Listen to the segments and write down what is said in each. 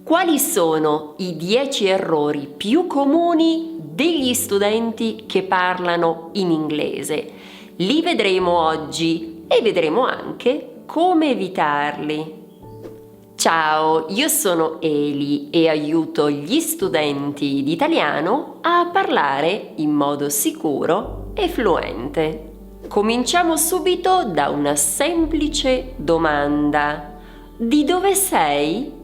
Quali sono i 10 errori più comuni degli studenti che parlano in inglese? Li vedremo oggi e vedremo anche come evitarli. Ciao, io sono Eli e aiuto gli studenti di italiano a parlare in modo sicuro e fluente. Cominciamo subito da una semplice domanda. Di dove sei?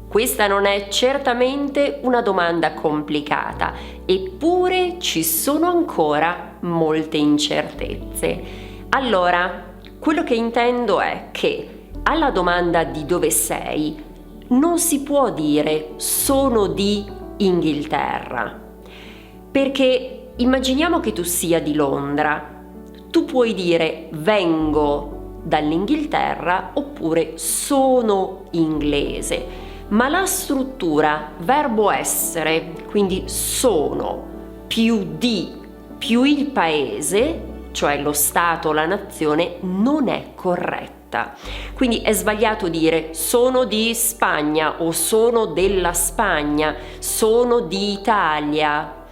Questa non è certamente una domanda complicata, eppure ci sono ancora molte incertezze. Allora, quello che intendo è che alla domanda di dove sei non si può dire sono di Inghilterra, perché immaginiamo che tu sia di Londra. Tu puoi dire vengo dall'Inghilterra oppure sono inglese. Ma la struttura verbo essere, quindi sono, più di, più il paese, cioè lo Stato o la nazione, non è corretta. Quindi è sbagliato dire sono di Spagna o sono della Spagna, sono di Italia.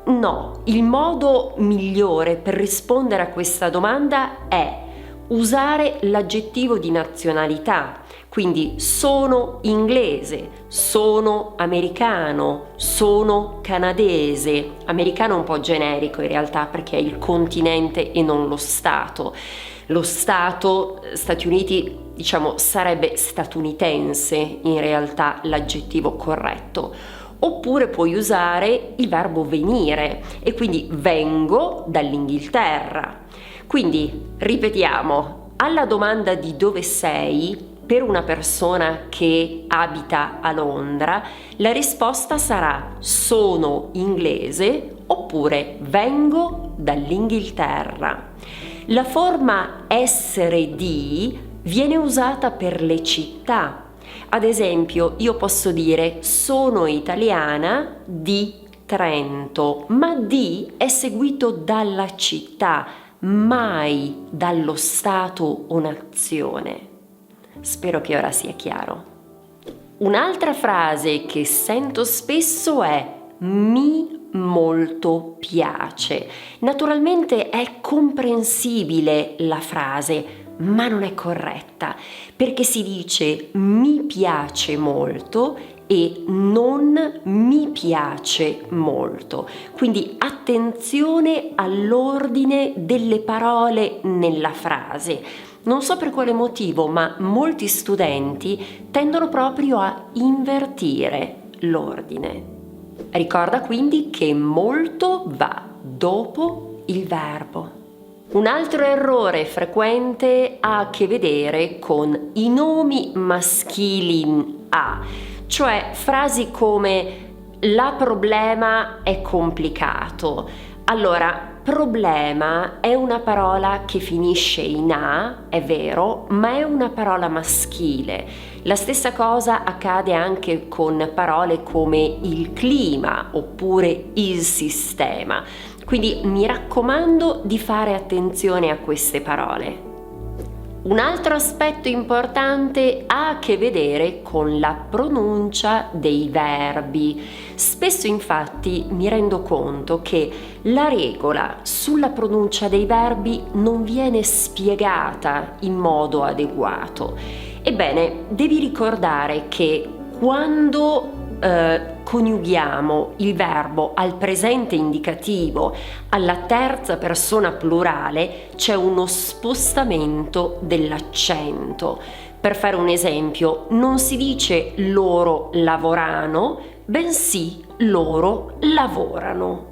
No, il modo migliore per rispondere a questa domanda è usare l'aggettivo di nazionalità. Quindi sono inglese, sono americano, sono canadese. Americano è un po' generico in realtà perché è il continente e non lo Stato. Lo Stato, Stati Uniti, sarebbe statunitense in realtà l'aggettivo corretto. Oppure puoi usare il verbo venire e quindi vengo dall'Inghilterra. Quindi ripetiamo, alla domanda di dove sei, per una persona che abita a Londra, la risposta sarà sono inglese oppure vengo dall'Inghilterra. La forma essere di viene usata per le città. Ad esempio, io posso dire sono italiana di Trento, ma di è seguito dalla città, mai dallo stato o nazione. Spero che ora sia chiaro. Un'altra frase che sento spesso è mi molto piace. Naturalmente è comprensibile la frase, ma non è corretta, perché si dice mi piace molto e non mi piace molto. Quindi attenzione all'ordine delle parole nella frase. Non so per quale motivo, ma molti studenti tendono proprio a invertire l'ordine. Ricorda quindi che molto va dopo il verbo. Un altro errore frequente ha a che vedere con i nomi maschili in A, cioè frasi come la problema è complicato. Allora, problema è una parola che finisce in A, è vero, ma è una parola maschile. La stessa cosa accade anche con parole come il clima oppure il sistema. Quindi mi raccomando di fare attenzione a queste parole. Un altro aspetto importante ha a che vedere con la pronuncia dei verbi. Spesso infatti mi rendo conto che la regola sulla pronuncia dei verbi non viene spiegata in modo adeguato. Ebbene, devi ricordare che quando coniughiamo il verbo al presente indicativo alla terza persona plurale c'è uno spostamento dell'accento. Per fare un esempio, non si dice loro lavorano, bensì loro lavorano.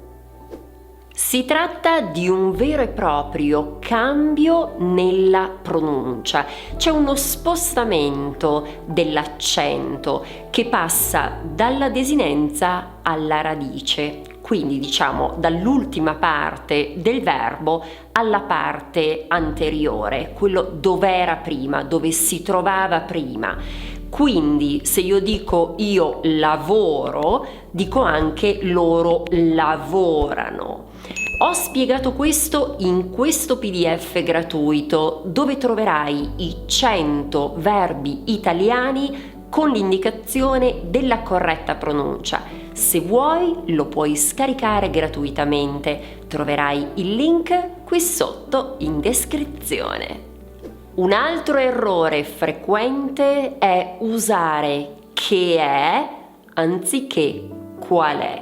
Si tratta di un vero e proprio cambio nella pronuncia. C'è uno spostamento dell'accento che passa dalla desinenza alla radice, quindi dall'ultima parte del verbo alla parte anteriore, quello dove era prima, dove si trovava prima. Quindi se io dico io lavoro, dico anche loro lavorano. Ho spiegato questo in questo PDF gratuito dove troverai i 100 verbi italiani con l'indicazione della corretta pronuncia. Se vuoi lo puoi scaricare gratuitamente, troverai il link qui sotto in descrizione. Un altro errore frequente è usare che è anziché qual è.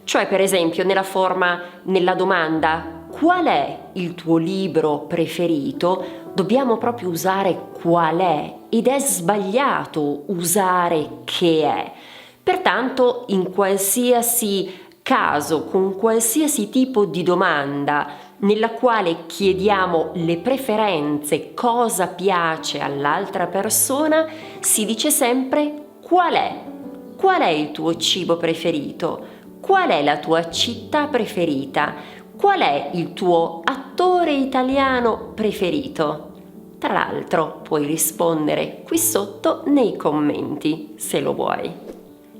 Cioè, per esempio, nella domanda qual è il tuo libro preferito, dobbiamo proprio usare qual è ed è sbagliato usare che è. Pertanto, in qualsiasi caso, con qualsiasi tipo di domanda nella quale chiediamo le preferenze, cosa piace all'altra persona, si dice sempre qual è. Qual è il tuo cibo preferito? Qual è la tua città preferita? Qual è il tuo attore italiano preferito? Tra l'altro puoi rispondere qui sotto nei commenti se lo vuoi.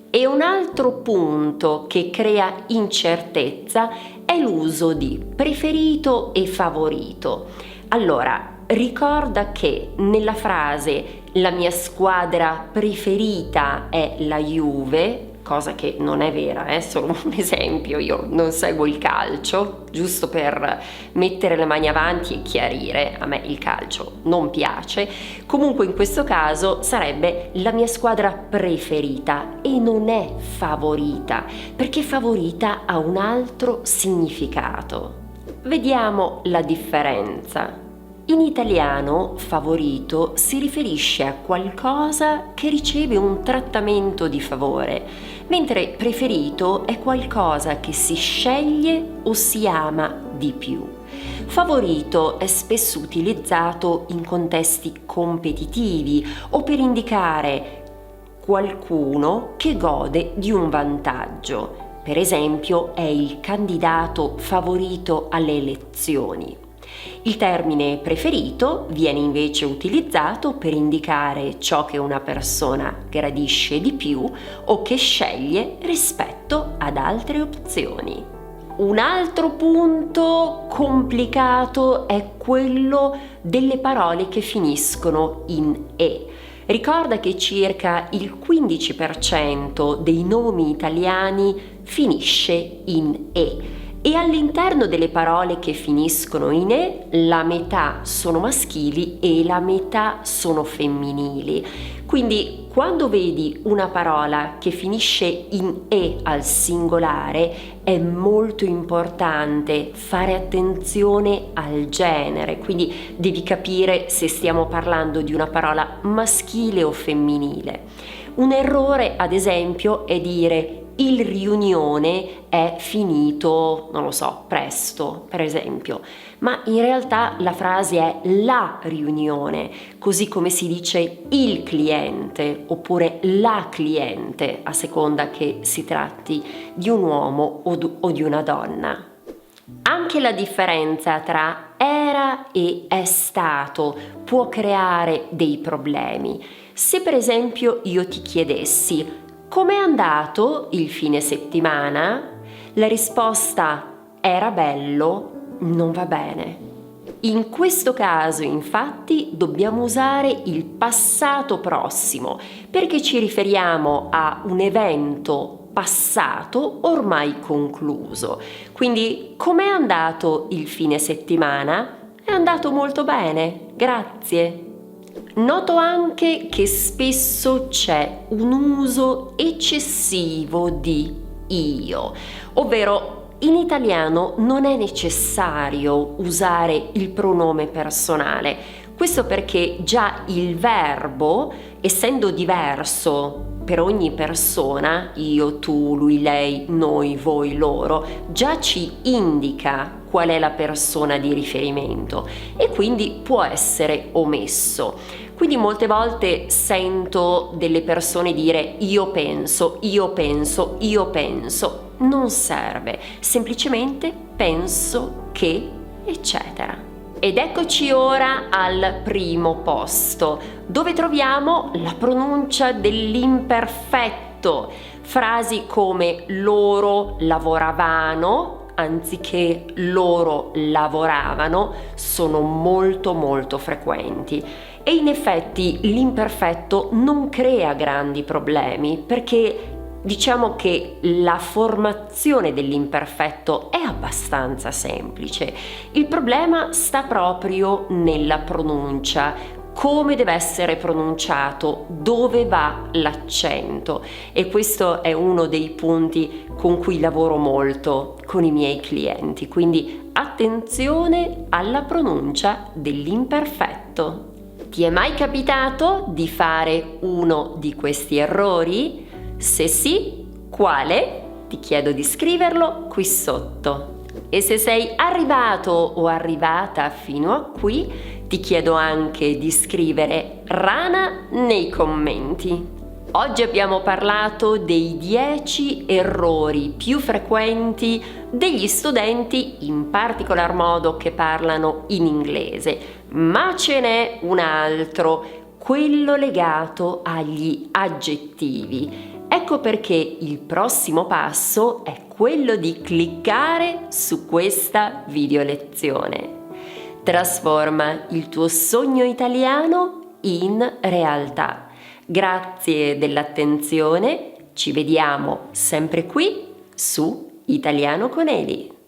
E un altro punto che crea incertezza è l'uso di preferito e favorito. Allora, ricorda che nella frase la mia squadra preferita è la Juve, cosa che non è vera, è solo un esempio, io non seguo il calcio, giusto per mettere le mani avanti e chiarire, a me il calcio non piace. Comunque in questo caso sarebbe la mia squadra preferita e non è favorita, perché favorita ha un altro significato. Vediamo la differenza. In italiano favorito si riferisce a qualcosa che riceve un trattamento di favore, mentre preferito è qualcosa che si sceglie o si ama di più. Favorito è spesso utilizzato in contesti competitivi o per indicare qualcuno che gode di un vantaggio. Per esempio, è il candidato favorito alle elezioni. Il termine preferito viene invece utilizzato per indicare ciò che una persona gradisce di più o che sceglie rispetto ad altre opzioni. Un altro punto complicato è quello delle parole che finiscono in e. Ricorda che circa il 15% dei nomi italiani finisce in e. E all'interno delle parole che finiscono in e, la metà sono maschili e la metà sono femminili. Quindi quando vedi una parola che finisce in e al singolare, è molto importante fare attenzione al genere, quindi devi capire se stiamo parlando di una parola maschile o femminile. Un errore, ad esempio, è dire il riunione è finito, non lo so, presto, per esempio, ma in realtà la frase è la riunione, così come si dice il cliente oppure la cliente, a seconda che si tratti di un uomo o di una donna. Anche la differenza tra era e è stato può creare dei problemi. Se per esempio io ti chiedessi com'è andato il fine settimana? La risposta era bello, non va bene. In questo caso, infatti, dobbiamo usare il passato prossimo perché ci riferiamo a un evento passato ormai concluso. Quindi, com'è andato il fine settimana? È andato molto bene, grazie. Noto anche che spesso c'è un uso eccessivo di io, ovvero in italiano non è necessario usare il pronome personale. Questo perché già il verbo, essendo diverso per ogni persona, io, tu, lui, lei, noi, voi, loro, già ci indica qual è la persona di riferimento e quindi può essere omesso. Quindi molte volte sento delle persone dire io penso, io penso, io penso. Non serve, semplicemente penso che, eccetera. Ed eccoci ora al primo posto, dove troviamo la pronuncia dell'imperfetto. Frasi come loro lavoravano anziché loro lavoravano sono molto frequenti E in effetti l'imperfetto non crea grandi problemi perché diciamo che la formazione dell'imperfetto è abbastanza semplice. Il problema sta proprio nella pronuncia, come deve essere pronunciato, dove va l'accento, e questo è uno dei punti con cui lavoro molto con i miei clienti, quindi attenzione alla pronuncia dell'imperfetto. Ti è mai capitato di fare uno di questi errori? Se sì, quale? Ti chiedo di scriverlo qui sotto. E se sei arrivato o arrivata fino a qui, ti chiedo anche di scrivere rana nei commenti. Oggi abbiamo parlato dei 10 errori più frequenti degli studenti, in particolar modo che parlano in inglese, ma ce n'è un altro, quello legato agli aggettivi. Ecco perché il prossimo passo è quello di cliccare su questa video lezione. Trasforma il tuo sogno italiano in realtà. Grazie dell'attenzione, ci vediamo sempre qui su Italiano con Eli.